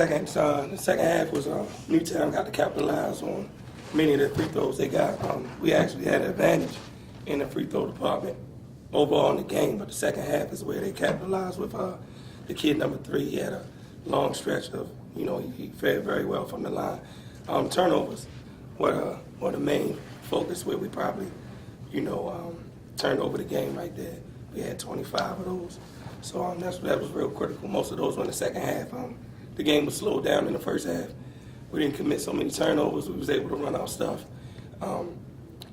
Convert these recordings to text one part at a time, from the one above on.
The second half was Newtown got to capitalize on many of the free throws they got. We actually had an advantage in the free throw department overall in the game, but the second half is where they capitalized with the kid number 3. He had a long stretch of, he fared very well from the line. Turnovers were the main focus where we probably, turned over the game right there. We had 25 of those. So that was real critical. Most of those were in the second half. The game was slowed down in the first half. We didn't commit so many turnovers. We was able to run our stuff.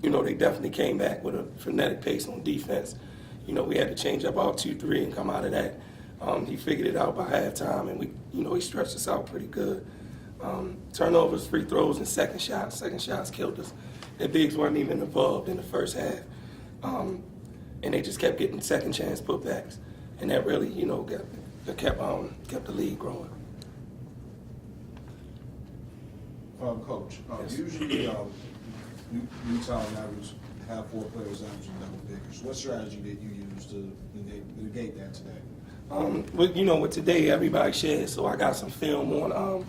They definitely came back with a frenetic pace on defense. We had to change up our 2-3 and come out of that. He figured it out by halftime, and he stretched us out pretty good. Turnovers, free throws, and second shots. Second shots killed us. The bigs weren't even involved in the first half, and they just kept getting second chance putbacks, and that really, kept the lead growing. Coach, Yes. usually Newtown average have 4 players averaging double figures. What strategy did you use to negate that today? With today, everybody shared, so I got some film on.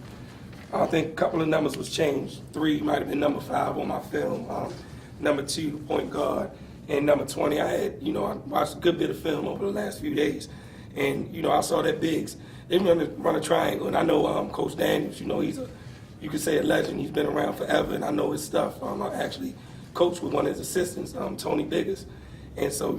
I think a couple of numbers was changed. 3 might have been number 5 on my film. Number 2, point guard, and number 20. I watched a good bit of film over the last few days, and I saw that bigs. They run a triangle, and I know Coach Daniels. He's you could say a legend. He's been around forever, and I know his stuff. I actually coached with one of his assistants, Tony Biggers, and so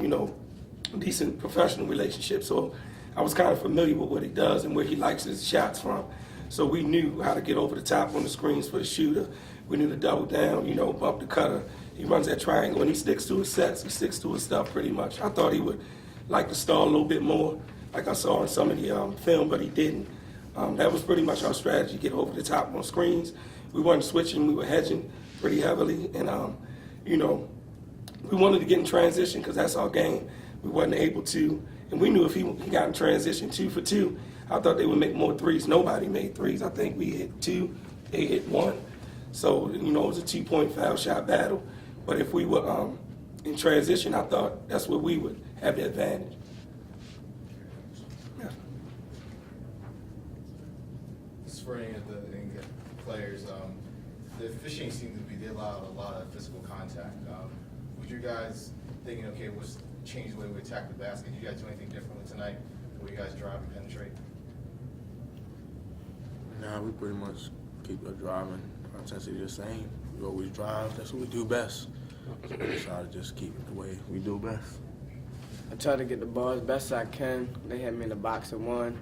decent professional relationship. So I was kind of familiar with what he does and where he likes his shots from. So we knew how to get over the top on the screens for the shooter. We knew to double down, bump the cutter. He runs that triangle, and he sticks to his sets. He sticks to his stuff pretty much. I thought he would like to stall a little bit more, like I saw in some of the film, but he didn't. That was pretty much our strategy, get over the top on screens. We weren't switching, we were hedging pretty heavily, and we wanted to get in transition because that's our game. We wasn't able to, and we knew if he got in transition 2 for 2, I thought they would make more threes. Nobody made threes. I think we hit 2, they hit 1. So, it was a 2-point foul shot battle. But if we were in transition, I thought that's where we would have the advantage. Yeah. This is for any of the players. The officiating seemed to be, they allowed a lot of physical contact. Was you guys thinking, okay, let's change the way we attack the basket? Did you guys do anything differently tonight? Where you guys drive and penetrate? Nah, we pretty much keep our driving intensity the same. We always drive. That's what we do best. So we try to just keep it the way we do best. I try to get the ball as best I can. They had me in the box at 1.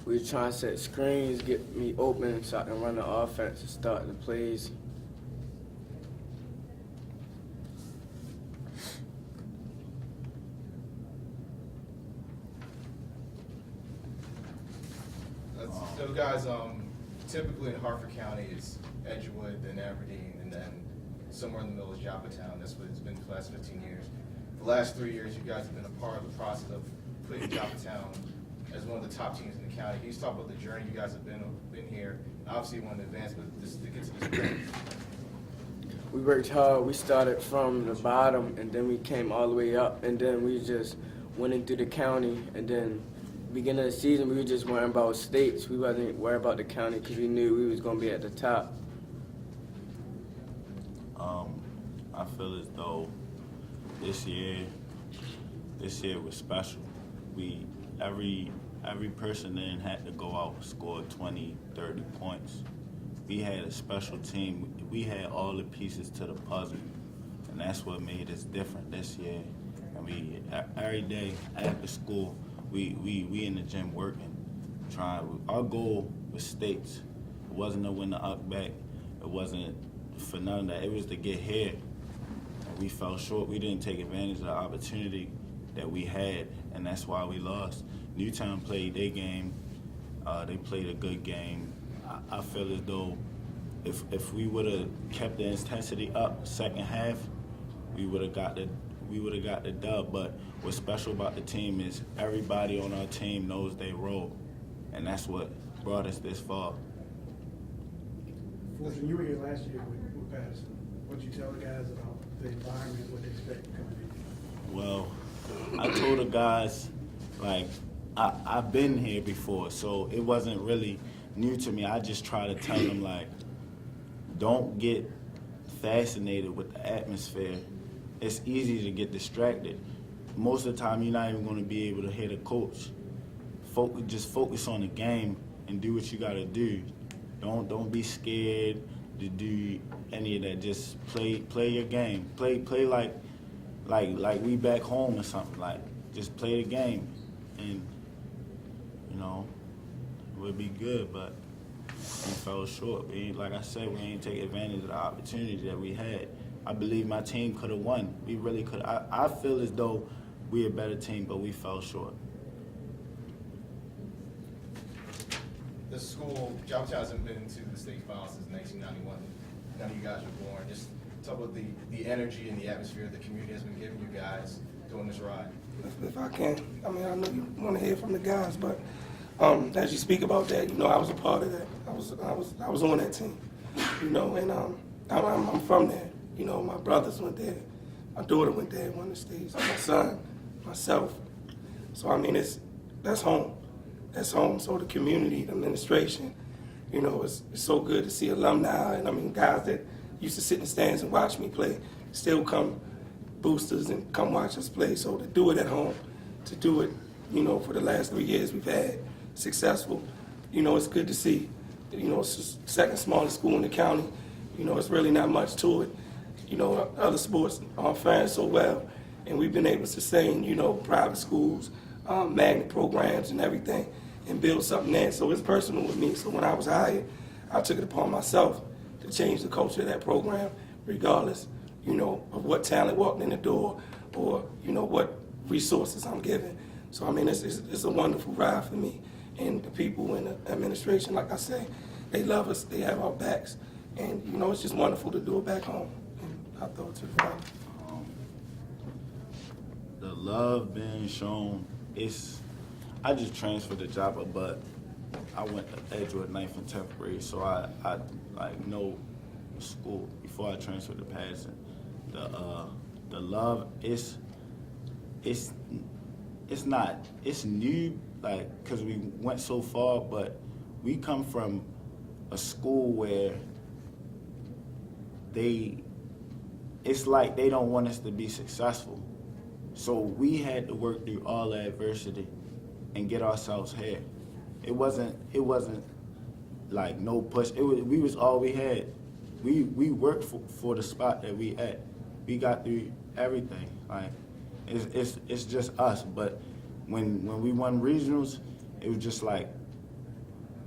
We were trying to set screens, get me open so I can run the offense and start the plays. So guys, typically in Hartford County it's Edgewood, then Aberdeen, and then somewhere in the middle is Joppatowne. That's what it's been for the last 15 years. The last 3 years, you guys have been a part of the process of putting Joppatowne as one of the top teams in the county. Can you talk about the journey you guys have been here? Obviously, you want to advance, but just to get to this point. We worked hard. We started from the bottom, and then we came all the way up, and then we just went into the county, and then beginning of the season, we were just worrying about states. We wasn't worried about the county because we knew we was going to be at the top. I feel as though this year was special. Every person then had to go out and score 20, 30 points. We had a special team. We had all the pieces to the puzzle, and that's what made us different this year. And every day after school, we in the gym working, trying. Our goal was states. It wasn't to win the back. It wasn't for none of that. It was to get here. And we fell short. We didn't take advantage of the opportunity that we had, and that's why we lost. Newtown played their game. They played a good game. I feel as though if we would have kept the intensity up second half, we would have got the dub. But what's special about the team is everybody on our team knows their role, and that's what brought us this far. Listen, you were here last year with Patterson. What you tell the guys about the environment, what they expect coming in? Well, I told the guys, like, I've been here before, so it wasn't really new to me, I just try to tell them, like, don't get fascinated with the atmosphere. It's easy to get distracted. Most of the time, you're not even going to be able to hear the coach. Just focus on the game and do what you got to do. Don't be scared to do any of that. Just play your game. Play like we back home or something. Like, just play the game, and you know, we'll be good. But we fell short. Like I said, we ain't take advantage of the opportunity that we had. I believe my team could have won. We really could. I feel as though we're a better team, but we fell short. The school, Joppatowne hasn't been to the state finals since 1991. None of you guys were born. Just talk about the energy and the atmosphere the community has been giving you guys during this ride. If I can, I mean, I know you want to hear from the guys, but as you speak about that, you know, I was a part of that. I was on that team, you know, and I'm from there. You know, my brothers went there, my daughter went there, won the states, my son, myself. So I mean, that's home. That's home. So the community, the administration, you know, it's so good to see alumni, and I mean, guys that used to sit in the stands and watch me play still come boosters and come watch us play. So to do it at home, to do it, you know, for the last 3 years we've had successful, you know, it's good to see. You know, it's the second smallest school in the county. You know, it's really not much to it. You know, other sports aren't faring so well, and we've been able to sustain, you know, private schools, magnet programs and everything, and build something there. So it's personal with me. So when I was hired, I took it upon myself to change the culture of that program, regardless, you know, of what talent walked in the door or, you know, what resources I'm given. So, I mean, it's a wonderful ride for me. And the people in the administration, like I say, they love us, they have our backs. And, you know, it's just wonderful to do it back home. And I throw it to the family. The love being shown, I just transferred to Joppa, but I went to Edgewood 9th and 10th grade, so I like know school before I transferred to Patterson. The love it's new, like, because we went so far, but we come from a school where it's like they don't want us to be successful. So we had to work through all the adversity and get ourselves here. It wasn't like no push. We was all we had. We worked for the spot that we at. We got through everything. Like it's just us. But when we won regionals, it was just like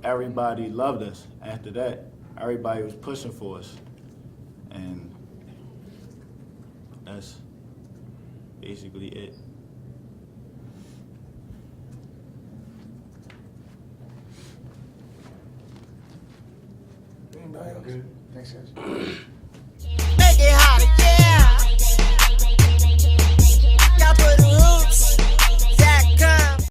everybody loved us. After that, everybody was pushing for us, and that's basically it. Anybody else? Good. Thanks, guys.